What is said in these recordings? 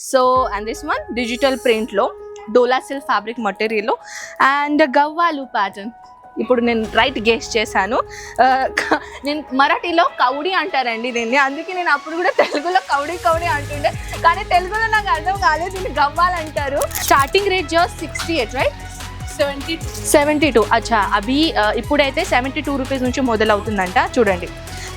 So and this one digital ప్రింట్లో Dola silk fabric material and గవ్వాలు pattern. ఇప్పుడు నేను రైట్ గెస్ చేశాను. నేను మరాఠీలో కౌడి అంటారండి దీన్ని, అందుకే నేను అప్పుడు కూడా తెలుగులో కౌడి కౌడి అంటుండే, కానీ తెలుగులో నాకు అర్థం కాలేదు, దీన్ని గవ్వాలు అంటారు. Starting rate just 68 right? 72. అచ్చా, అవి ఇప్పుడైతే 72 రూపీస్ నుంచి మొదలవుతుందంట. చూడండి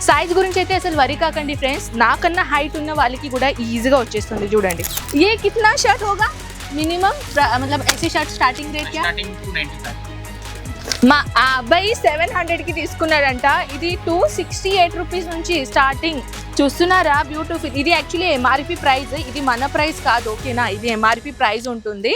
సైజ్ గురించి అయితే అసలు వరి కాకండి ఫ్రెండ్స్, నాకన్నా హైట్ ఉన్న వాళ్ళకి కూడా ఈజీగా వచ్చేస్తుంది. చూడండి ఏ కిतना షర్ట్ होगा మినిమం, मतलब ऐसे शर्ट स्टार्टिंग रेट क्या? మా అబ్బాయి 700కి తీసుకున్నాడంట. ఇది 268 రూపీస్ నుంచి స్టార్టింగ్. చూస్తున్నారా బ్యూటిఫుల్. ఇది యాక్చువల్లీ ఎంఆర్పి ప్రైస్, ఇది మన ప్రైస్ కాదు ఓకేనా, ఇది ఎంఆర్పి ప్రైస్ ఉంటుంది.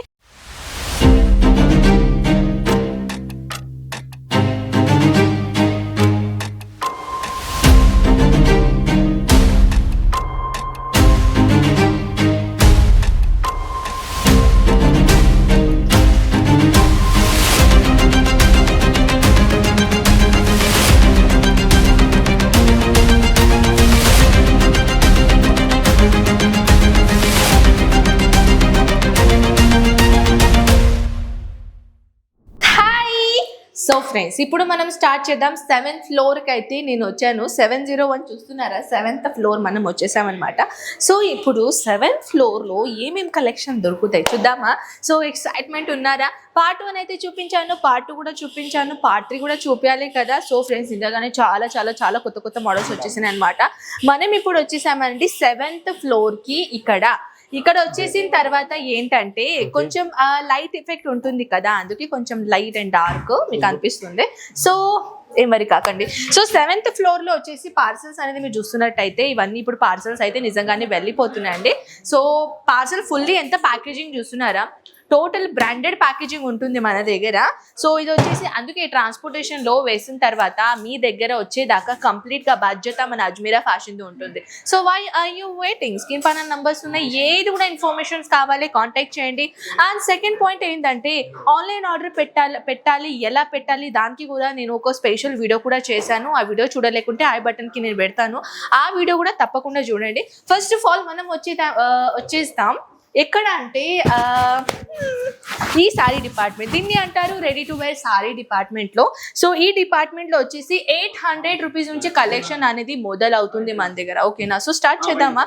సో ఫ్రెండ్స్ ఇప్పుడు మనం స్టార్ట్ చేద్దాం. 7th ఫ్లోర్కి అయితే నేను వచ్చాను. 701 చూస్తున్నారా, 7th ఫ్లోర్ మనం వచ్చేసామన్నమాట. సో ఇప్పుడు 7th ఫ్లోర్లో ఏమేమి కలెక్షన్ దొరుకుతాయి చూద్దామా. సో ఎక్సైట్మెంట్ ఉన్నారా? పార్ట్ 1 అయితే చూపించాను, పార్ట్ 2 కూడా చూపించాను, పార్ట్ 3 కూడా చూపించాలి కదా. సో ఫ్రెండ్స్ ఇంతగానే చాలా చాలా చాలా కొత్త కొత్త మోడల్స్ వచ్చేసినాయి అనమాట. మనం ఇప్పుడు వచ్చేసామండి 7th ఫ్లోర్కి. ఇక్కడ వచ్చేసిన తర్వాత ఏంటంటే కొంచెం లైట్ ఎఫెక్ట్ ఉంటుంది కదా, అందుకే కొంచెం లైట్ అండ్ డార్క్ మీకు అనిపిస్తుంది. సో ఏమరి కాకండి. సో 7th ఫ్లోర్లో వచ్చేసి పార్సల్స్ అనేది మీరు చూస్తున్నట్టయితే ఇవన్నీ ఇప్పుడు పార్సల్స్ అయితే నిజంగానే వెళ్ళిపోతున్నాయండి. సో పార్సల్ ఫుల్లీ ఎంత ప్యాకేజింగ్ చూస్తున్నారా, టోటల్ బ్రాండెడ్ ప్యాకేజింగ్ ఉంటుంది మన దగ్గర. సో ఇది వచ్చేసి అందుకే ట్రాన్స్పోర్టేషన్లో వేసిన తర్వాత మీ దగ్గర వచ్చేదాకా కంప్లీట్గా బాధ్యత మన అజ్మీరా ఫ్యాషన్ది ఉంటుంది. So why are you waiting? Screen పైన నంబర్స్ ఉన్నాయి, ఏది కూడా ఇన్ఫర్మేషన్స్ కావాలి కాంటాక్ట్ చేయండి. అండ్ సెకండ్ పాయింట్ ఏంటంటే ఆన్లైన్ ఆర్డర్ పెట్టాలి ఎలా పెట్టాలి, దానికి కూడా నేను ఒక స్పెషల్ వీడియో కూడా చేశాను. ఆ వీడియో చూడలేకుంటే ఐ బటన్కి నేను పెడతాను, ఆ వీడియో కూడా తప్పకుండా చూడండి. ఫస్ట్ ఆఫ్ ఆల్ మనం వచ్చేస్తాం ఎక్కడ అంటే ఈ సారీ డిపార్ట్మెంట్, దీన్ని అంటారు రెడీ టు వేర్ సారీ డిపార్ట్మెంట్లో. సో ఈ డిపార్ట్మెంట్లో వచ్చేసి 800 రూపీస్ నుంచి కలెక్షన్ అనేది మొదలవుతుంది మన దగ్గర ఓకేనా. సో స్టార్ట్ చేద్దామా.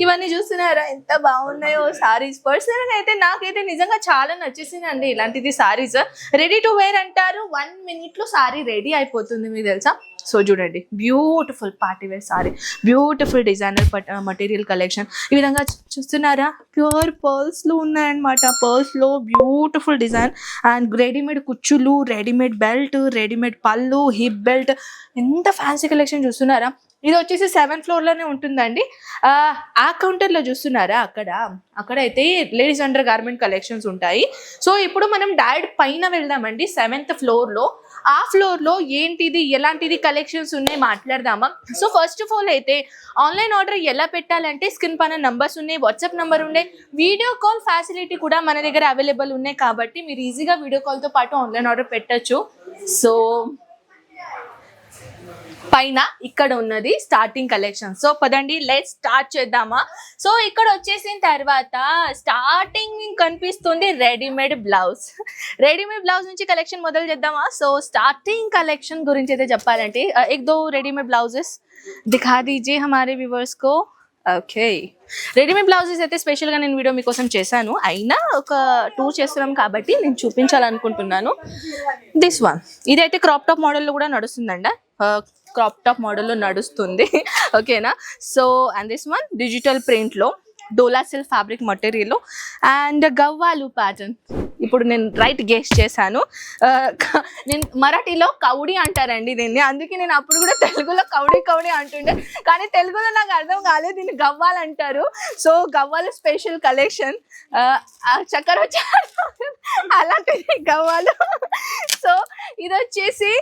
ఇవన్నీ చూస్తున్నారా ఎంత బాగున్నాయో సారీస్. పర్సనల్గా అయితే నాకైతే నిజంగా చాలా నచ్చేసిందండి ఇలాంటిది సారీస్. రెడీ టు వేర్ అంటారు, 1 మినిట్లో సారీ రెడీ అయిపోతుంది మీకు తెలుసా. సో చూడండి beautiful party wear sorry, beautiful designer material collection. ఈ విధంగా చూస్తున్నారా ప్యూర్ పర్ల్స్లో ఉన్నాయన్నమాట. పర్ల్స్లో బ్యూటిఫుల్ డిజైన్ అండ్ రెడీమేడ్ కుచ్చులు, రెడీమేడ్ బెల్ట్, రెడీమేడ్ పళ్ళు, హిప్ బెల్ట్, ఎంత ఫ్యాన్సీ కలెక్షన్ చూస్తున్నారా. ఇది వచ్చేసి 7th ఫ్లోర్లోనే ఉంటుందండి. ఆ కౌంటర్లో చూస్తున్నారా అక్కడైతే లేడీస్ అండర్ గార్మెంట్ కలెక్షన్స్ ఉంటాయి. సో ఇప్పుడు మనం డైరెక్ట్ పైన వెళ్దామండి 7th ఫ్లోర్లో. ఆ ఫ్లోర్లో ఏంటిది ఎలాంటిది కలెక్షన్స్ ఉన్నాయి మాట్లాడదామా. సో ఫస్ట్ ఆఫ్ ఆల్ అయితే ఆన్లైన్ ఆర్డర్ ఎలా పెట్టాలంటే స్క్రీన్ పైన నంబర్స్ ఉన్నాయి, వాట్సాప్ నెంబర్ ఉన్నాయి, వీడియో కాల్ ఫెసిలిటీ కూడా మన దగ్గర అవైలబుల్ ఉన్నాయి. కాబట్టి మీరు ఈజీగా వీడియో కాల్తో పాటు ఆన్లైన్ ఆర్డర్ పెట్టచ్చు. సో పైన ఇక్కడ ఉన్నది స్టార్టింగ్ కలెక్షన్. సో పదండి లెట్స్ స్టార్ట్ చేద్దామా. సో ఇక్కడ వచ్చేసిన తర్వాత స్టార్టింగ్ కనిపిస్తుంది రెడీమేడ్ బ్లౌజ్. రెడీమేడ్ బ్లౌజ్ నుంచి కలెక్షన్ మొదలు చేద్దామా. సో స్టార్టింగ్ కలెక్షన్ గురించి అయితే చెప్పాలంటే एक दो रेडीमेड ब्लाउजेस दिखा दीजिए हमारे व्यूवर्स को. ఓకే, రెడీమేడ్ బ్లౌజెస్ అయితే స్పెషల్గా నేను వీడియో మీకోసం చేశాను, అయినా ఒక 2 చేస్తున్నాం కాబట్టి నేను చూపించాలనుకుంటున్నాను. దిస్ వన్ ఇదైతే క్రాప్ టాప్ మోడల్లో కూడా నడుస్తుందండి, క్రాప్ టాప్ మోడల్లో నడుస్తుంది ఓకేనా. So and this one digital ప్రింట్లో Dola silk fabric material and గవ్వాలు ప్యాటర్న్. ఇప్పుడు నేను రైట్ గెస్ చేశాను. నేను మరాఠీలో కౌడి అంటారండి దీన్ని, అందుకే నేను అప్పుడు కూడా తెలుగులో కౌడి కౌడి అంటుండే, కానీ తెలుగులో నాకు అర్థం కాలేదు, దీన్ని గవ్వాలు అంటారు. సో గవ్వాలు స్పెషల్ కలెక్షన్, చక్కెర అలాంటిది గవ్వాలు. సో ఇది వచ్చేసి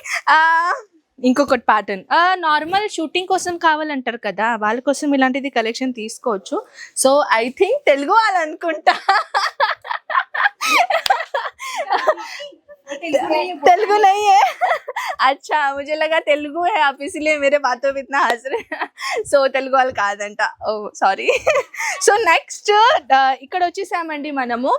ఇంకొకటి ప్యాటర్న్ నార్మల్ షూటింగ్ కోసం కావాలంటారు కదా, వాళ్ళ కోసం ఇలాంటిది కలెక్షన్ తీసుకోవచ్చు. సో ఐ థింక్ తెలుగు వాళ్ళు అనుకుంటా, తెలుగు नहीं है अच्छा मुझे लगा तेलुगु है आप इसलिए मेरे बातों पे इतना हंस रहे సో తెలుగు వాళ్ళు కాదంట ఓ సారీ సో నెక్స్ట్ ఇక్కడ వచ్చేసామండి మనము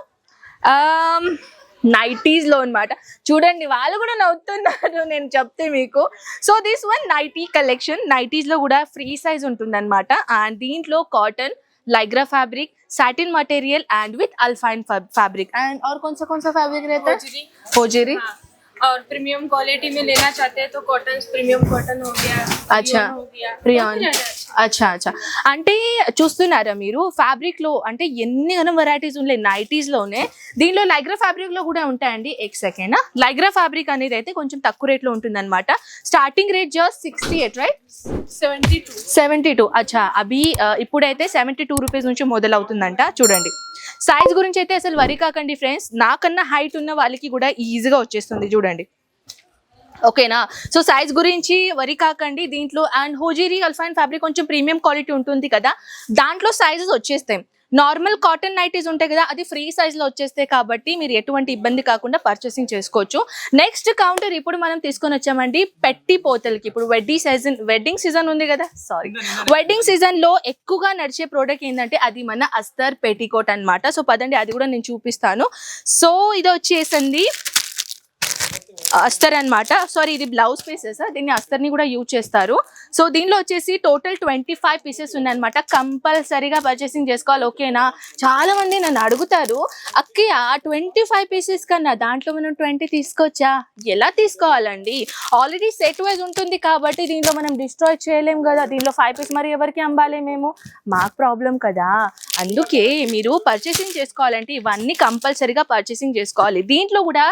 నైటీస్లో అనమాట చూడండి వాళ్ళు కూడా నవ్వుతున్నారు నేను చెప్తే మీకు so this one nighty collection నైటీస్లో కూడా ఫ్రీ సైజ్ ఉంటుంది అనమాట అండ్ దీంట్లో cotton lycra fabric satin material and with alpine fabric and और कौन सा फैब्रिक रहता है होजरी हाँ. और प्रीमियम क्वालिटी में लेना चाहते हैं तो कॉटन प्रीमियम कॉटन हो गया अच्छा ప్రియాన్ అచ్చా అచ్చా అంటే చూస్తున్నారా మీరు ఫ్యాబ్రిక్ లో అంటే ఎన్ని గనం వెరైటీస్ ఉన్నాయి నైటీస్ లోనే దీనిలో లైగ్రా ఫ్యాబ్రిక్ లో కూడా ఉంటాయండి एक సెకండ్ లైగ్రా ఫ్యాబ్రిక్ అనేది అయితే కొంచెం తక్కువ రేట్ లో ఉంటుంది అనమాట స్టార్టింగ్ రేట్ జస్ట్ 68 రైట్ 72 అచ్చా అభి ఇప్పుడైతే 72 రూపీస్ నుంచి మొదలవుతుందంట చూడండి సైజ్ గురించి అయితే అసలు వరి కాకండి ఫ్రెండ్స్ నాకన్నా హైట్ ఉన్న వాళ్ళకి కూడా ఈజీగా వచ్చేస్తుంది చూడండి ఓకేనా సో సైజ్ గురించి వరి కాకండి దీంట్లో అండ్ హోజీరీ అల్ఫైన్ ఫ్యాబ్రిక్ కొంచెం ప్రీమియం క్వాలిటీ ఉంటుంది కదా దాంట్లో సైజెస్ వచ్చేస్తాయి నార్మల్ కాటన్ నైటీస్ ఉంటాయి కదా అది ఫ్రీ సైజ్ లో వచ్చేస్తాయి కాబట్టి మీరు ఎటువంటి ఇబ్బంది కాకుండా పర్చేసింగ్ చేసుకోవచ్చు నెక్స్ట్ కౌంటర్ ఇప్పుడు మనం తీసుకొని వచ్చామండి పెట్టి పోతలకి ఇప్పుడు వెడ్డింగ్ సీజన్ ఉంది కదా సారీ వెడ్డింగ్ సీజన్ లో ఎక్కువగా నడిచే ప్రోడక్ట్ ఏంటంటే అది మన అస్తర్ పెట్టికోట్ అన్నమాట సో పదండి అది కూడా నేను చూపిస్తాను సో ఇది వచ్చేసింది అస్తర్ అన్నమాట సారీ ఇది బ్లౌజ్ పీసెస్ దీన్ని అస్తర్ని కూడా యూజ్ చేస్తారు సో దీనిలో వచ్చేసి టోటల్ 25 పీసెస్ ఉన్నాయన్నమాట కంపల్సరీగా పర్చేసింగ్ చేసుకోవాలి ఓకేనా చాలా మంది నన్ను అడుగుతారు అక్కయ్య 25 పీసెస్ కన్నా దాంట్లో మనం 20 తీసుకోవచ్చా ఎలా తీసుకోవాలండి ఆల్రెడీ సెట్ వైజ్ ఉంటుంది కాబట్టి దీంట్లో మనం డిస్ట్రాయ్ చేయలేం కదా దీనిలో 5 పీస్ మరి ఎవరికి అమ్మాలి మేము మాకు ప్రాబ్లం కదా అందుకే మీరు పర్చేసింగ్ చేసుకోవాలంటే ఇవన్నీ కంపల్సరీగా పర్చేసింగ్ చేసుకోవాలి దీంట్లో కూడా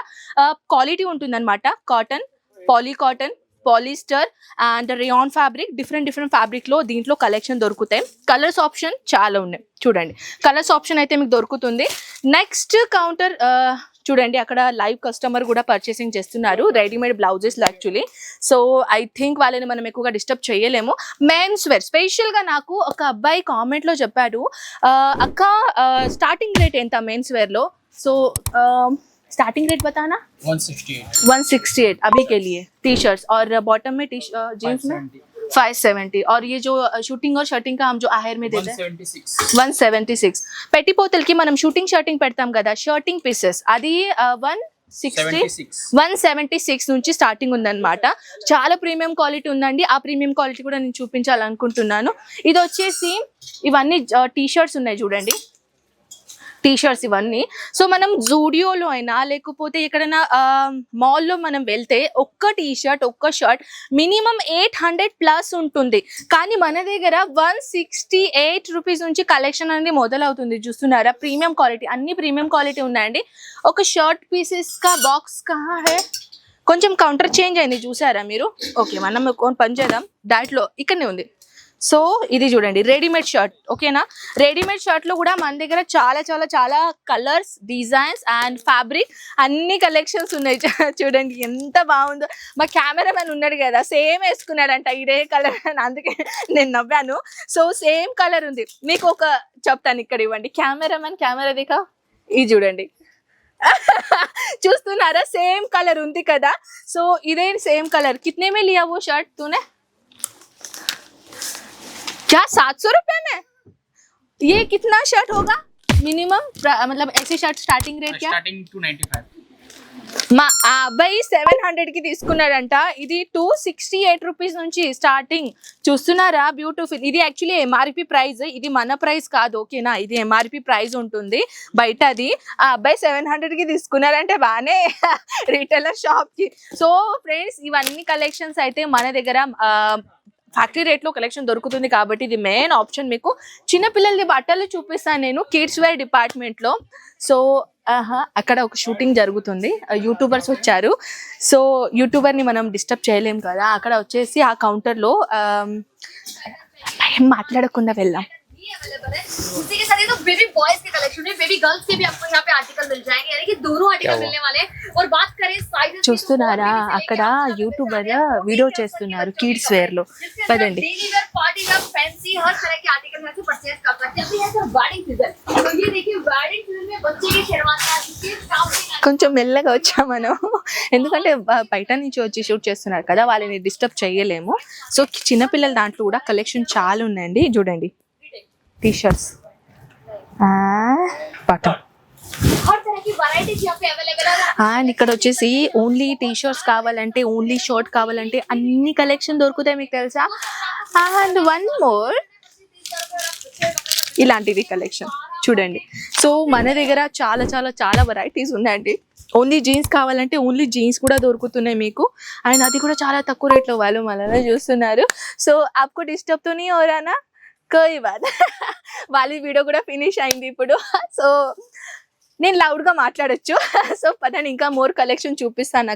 క్వాలిటీ ఉంటుందన్నమాట cotton poly cotton polyester and rayon fabric different fabric లో దీంట్లో కలెక్షన్ దొరుకుతాయి కలర్స్ ఆప్షన్ చాలా ఉన్నాయి చూడండి కలర్స్ ఆప్షన్ అయితే మీకు దొరుకుతుంది నెక్స్ట్ కౌంటర్ చూడండి అక్కడ లైవ్ కస్టమర్ కూడా పర్చేసింగ్ చేస్తున్నారు readymade blouses actually so I think వాళ్ళని మనం ఎక్కువగా డిస్టర్బ్ చేయలేము మెన్స్ వేర్ స్పెషల్ గా నాకు ఒక అబ్బాయి కామెంట్ లో చెప్పాడు అక్క స్టార్టింగ్ రేట్ ఎంత మెన్స్ వేర్ లో సో स्टार्टिंग रेट बताना 168 अभी के लिए टी शर्ट्स और बॉटम में जींस में 570 और ये जो शूटिंग और शर्टिंग का हम जो आहेर में देते हैं 176 पेटीपोतल की మనం షూటింగ్ షర్టింగ్ పెడతాం కదా షర్టింగ్ పీసెస్ అది 176 నుంచి స్టార్టింగ్ ఉందన్నమాట చాలా ప్రీమియం క్వాలిటీ ఉందండి ఆ ప్రీమియం క్వాలిటీ కూడా నేను చూపించాలనుకుంటున్నాను ఇది వచ్చేసి ఇవన్నీ టీ షర్ట్స్ ఉన్నాయి చూడండి టీ షర్ట్స్ ఇవన్నీ సో మనం జూడియోలో అయినా లేకపోతే ఎక్కడైనా మాల్లో మనం వెళ్తే ఒక్క టీ షర్ట్ ఒక్క షర్ట్ మినిమం 800+ ఉంటుంది కానీ మన దగ్గర 168 రూపీస్ నుంచి కలెక్షన్ అనేది మొదలవుతుంది చూస్తున్నారా ప్రీమియం క్వాలిటీ అన్ని ప్రీమియం క్వాలిటీ ఉన్నాయండి ఒక షర్ట్ పీసెస్ కా బాక్స్ కహా హై కొంచెం కౌంటర్ చేంజ్ అయింది చూసారా మీరు ఓకే మనం పని చేద్దాం దాంట్లో ఇక్కడనే ఉంది సో ఇది చూడండి రెడీమేడ్ షర్ట్ ఓకేనా రెడీమేడ్ షర్ట్ లో కూడా మన దగ్గర చాలా చాలా చాలా కలర్స్ డిజైన్స్ అండ్ ఫ్యాబ్రిక్ అన్ని కలెక్షన్స్ ఉన్నాయి చూడండి ఎంత బాగుందో మా కెమెరామెన్ ఉన్నాడు కదా సేమ్ వేసుకున్నాడంట ఇదే కలర్ అని అందుకే నేను నవ్వాను సో సేమ్ కలర్ ఉంది మీకు ఒక చెప్తాను ఇక్కడ ఇవ్వండి కెమెరామెన్ కెమెరా దిగా ఇది చూడండి చూస్తున్నారా సేమ్ కలర్ ఉంది కదా సో ఇదే సేమ్ కలర్ కితనే మే లియా वो शर्ट तूने क्या 700 रुपए में ये कितना शर्ट होगा मिनिमम मतलब ऐसे शर्ट स्टार्टिंग रेट क्या स्टार्टिंग 295 మా ఆ అబ్బాయి 700 కి తీసుకున్నాడంట ఇది 268 రూపీస్ నుంచి స్టార్టింగ్ చూస్తున్నారా బ్యూటిఫుల్ ఇది యాక్చువల్లీ ఎంఆర్పి ప్రైస్ ఇది మన ప్రైస్ కాదు ఓకేనా ఇది ఎంఆర్పి ప్రైస్ ఉంటుంది బయట అది ఆ అబ్బాయి 700 కి తీసుకున్నారంటే బానే రీటైలర్ షాప్ కి సో ఫ్రెండ్స్ ఇవన్నీ కలెక్షన్స్ అయితే మన దగ్గర ఫ్యాక్టరీ రేట్ లో కలెక్షన్ దొరుకుతుంది కాబట్టి ఇది మెయిన్ ఆప్షన్ మీకు చిన్నపిల్లలది బట్టలు చూపిస్తాను నేను కిడ్స్ వేర్ డిపార్ట్మెంట్ లో సో అక్కడ ఒక షూటింగ్ జరుగుతుంది యూట్యూబర్స్ వచ్చారు సో యూట్యూబర్ ని మనం డిస్టర్బ్ చేయలేం కదా అక్కడ వచ్చేసి ఆ కౌంటర్ లో మాట్లాడకుండా వెళ్దాం अवेलेबल है उसी के साथ ये तो बेबी बॉयज के कलेक्शन है बेबी गर्ल्स के भी आपको यहाँ पे आर्टिकल मिल जाएंगे यानी कि दोनों आर्टिकल मिलने वाले हैं और बात करें साइजेस చూస్తున్నారా అక్కడ యూట్యూబర్ వీడియో చేస్తున్నారు కిడ్స్ వేర్ లో పదండి daily wear party wear fancy हर तरह के आर्टिकल यहाँ से परचेज कर सकते हैं अभी है सर वेडिंग सीजन तो ये देखिए वेडिंग सीजन में बच्चे की शेरवानियां इसके काफी కొంచెం మెల్లగా వచ్చాం మనం, ఎందుకంటే బయట నుంచి వచ్చి షూట్ చేస్తున్నారు కదా, వాళ్ళని డిస్టర్బ్ చేయలేము. సో చిన్నపిల్లల దాంట్లో కూడా కలెక్షన్ చాలా ఉన్నాయండి. చూడండి, టీ షర్ట్స్, బటన్, हर तरह की वैरायटीज यहाँ पे अवेलेबल है. అండ్ ఇక్కడ వచ్చేసి ఓన్లీ టీ షర్ట్స్ కావాలంటే, ఓన్లీ షర్ట్ కావాలంటే అన్ని కలెక్షన్ దొరుకుతాయి, మీకు తెలుసా. అండ్ వన్ మోర్, ఇలాంటివి కలెక్షన్ చూడండి. సో మన దగ్గర చాలా చాలా చాలా వెరైటీస్ ఉన్నాయండి. ఓన్లీ జీన్స్ కావాలంటే ఓన్లీ జీన్స్ కూడా దొరుకుతున్నాయి మీకు, అండ్ అది కూడా చాలా తక్కువ రేట్లో. వాళ్ళు మనల్ని చూస్తున్నారు. సో ఆప్కో డిస్టర్బ్ తో नहीं हो रहा ना, कोई बात. వాళ్ళ వీడియో కూడా ఫినిష్ అయింది ఇప్పుడు. సో నేను లౌడ్గా మాట్లాడొచ్చు. సో పదండి ఇంకా మోర్ కలెక్షన్ చూపిస్తాను.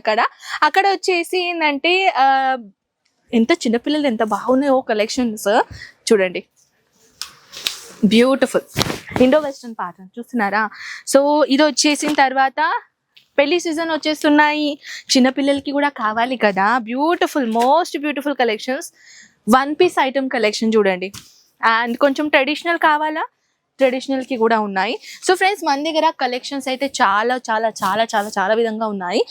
అక్కడ వచ్చేసి ఏంటంటే ఎంత చిన్నపిల్లలు ఎంత బాగున్నాయో కలెక్షన్స్ చూడండి. బ్యూటిఫుల్ ఇండో వెస్ట్రన్ ప్యాటర్న్ చూస్తున్నారా. సో ఇది వచ్చేసిన తర్వాత పెళ్లి సీజన్ వచ్చేస్తున్నాయి, చిన్నపిల్లలకి కూడా కావాలి కదా. Beautiful, most beautiful collections. 1 piece item collection చూడండి. అండ్ కొంచెం ట్రెడిషనల్ కావాలా, ట్రెడిషనల్కి కూడా ఉన్నాయి. సో ఫ్రెండ్స్, మన దగ్గర కలెక్షన్స్ అయితే చాలా చాలా చాలా చాలా చాలా విధంగా ఉన్నాయి.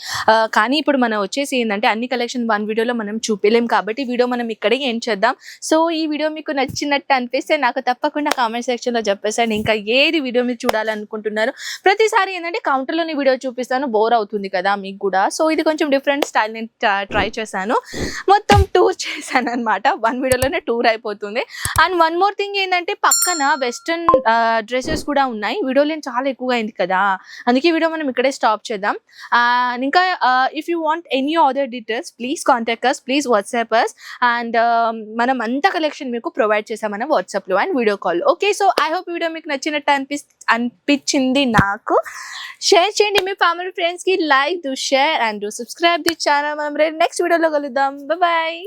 కానీ ఇప్పుడు మనం వచ్చేసి ఏంటంటే అన్ని కలెక్షన్ 1 వీడియోలో మనం చూపించలేం కాబట్టి వీడియో మనం ఇక్కడే ఎండ్ చేద్దాం. సో ఈ వీడియో మీకు నచ్చినట్టు అనిపిస్తే నాకు తప్పకుండా కామెంట్ సెక్షన్లో చెప్పేసండి. ఇంకా ఏది వీడియో మీరు చూడాలనుకుంటున్నారు. ప్రతిసారి ఏంటంటే కౌంటర్లోని వీడియో చూపిస్తాను, బోర్ అవుతుంది కదా మీకు కూడా. సో ఇది కొంచెం డిఫరెంట్ స్టైల్ నేను ట్రై చేశాను. మొత్తం టూర్ చేశాను అనమాట, 1 వీడియోలోనే టూర్ అయిపోతుంది. అండ్ వన్ మోర్ థింగ్ ఏంటంటే పక్కన వెస్ట్రన్ డ్రెస్సెస్ కూడా ఉన్నాయి. వీడియో లేని చాలా ఎక్కువగా అయింది కదా, అందుకే వీడియో మనం ఇక్కడే స్టాప్ చేద్దాం. ఇంకా if you want any other details please contact us, please WhatsApp us. And మనం అంత కలెక్షన్ మీకు ప్రొవైడ్ చేసాం మనం వాట్సాప్లో and video call. Okay, so I hope video మీకు నచ్చినట్టు అనిపించింది. నాకు షేర్ చేయండి మీ ఫ్యామిలీ ఫ్రెండ్స్కి, like, do share and do subscribe the channel. మనం నెక్స్ట్ వీడియోలో కలుద్దాం. బాయ్.